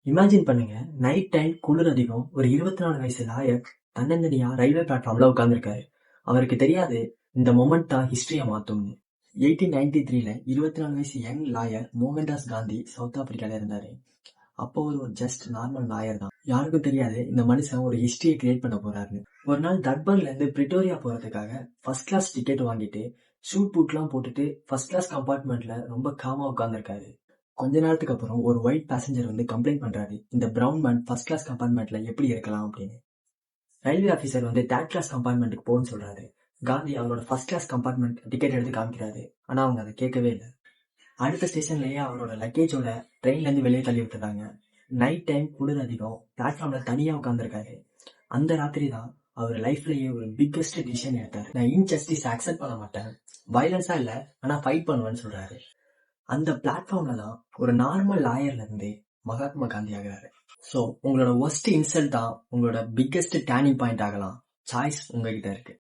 Imagine பண்ணுங்க, night time குளிர் அதிகம். ஒரு 24 வயசு லாயர் தன்னந்தனியா ரயில்வே பிளாட்ஃபார்ம்ல உட்கார்ந்திருக்காரு. அவருக்கு தெரியாது இந்த மொமெண்ட் தான் ஹிஸ்டரிய மாத்தும்னு. 1893ல 24 வயசு young lawyer Mohandas Gandhi south ஆப்பிரிக்கால இருந்தாரு. அப்போ ஒரு ஜஸ்ட் நார்மல் லாயர் தான். யாருக்கும் தெரியாது இந்த மனுஷன் ஒரு ஹிஸ்டரியை கிரியேட் பண்ண போறாருன்னு. ஒரு நாள் தர்பன்ல இருந்து பிரிட்டோரியா போறதுக்காக ஃபர்ஸ்ட் கிளாஸ் டிக்கெட் வாங்கிட்டு ஷூட் பூட்லாம் போட்டுட்டு ஃபர்ஸ்ட் கிளாஸ் கம்பார்ட்மெண்ட்ல ரொம்ப காமா உட்கார்ந்திருக்காரு. கொஞ்ச நேரத்துக்கு அப்புறம் ஒரு ஒயிட் பேசஞ்சர் வந்து கம்ப்ளைண்ட் பண்றாரு, இந்த பிரவுன் மேன் ஃபர்ஸ்ட் கிளாஸ் கம்பார்ட்மெண்ட்ல எப்படி இருக்கலாம் அப்படின்னு. ரயில்வே ஆபீசர் வந்து தேர்ட் கிளாஸ் கம்பார்ட்மெண்ட்டுக்கு போன்னு சொல்றாரு. காந்தி அவரோட ஃபர்ஸ்ட் கிளாஸ் கம்பார்ட்மெண்ட் டிக்கெட் எடுத்து காமிக்கிறாரு. ஆனா அவங்க அதை கேட்கவே இல்லை. அடுத்த ஸ்டேஷன்லயே அவரோட லக்கேஜோட ட்ரெயின்ல இருந்து வெளியே தள்ளி விட்டுறாங்க. நைட் டைம் குளிர் அதிகம். பிளாட்ஃபார்ம்ல தனியா உட்கார்ந்துருக்காரு. அந்த ராத்திரி தான் அவர் லைஃப்லயே ஒரு பிக்கெஸ்ட் டிசிஷன் எடுத்தாரு. நான் இன்ஜஸ்டிஸ் அக்செப்ட் பண்ண மாட்டேன், வயலன்ஸா இல்ல, ஆனா ஃபைட் பண்ணுவேன்னு சொல்றாரு. அந்த பிளாட்ஃபார்ம்ல தான் ஒரு நார்மல் லாயர்ல இருந்து மகாத்மா காந்தி ஆகிறாரு. சோ உங்களோட ஒர்ஸ்ட் இன்சல்ட் தான் உங்களோட பிக்கெஸ்ட் டேர்னிங் பாயிண்ட் ஆகலாம். சாய்ஸ் உங்ககிட்ட இருக்கு.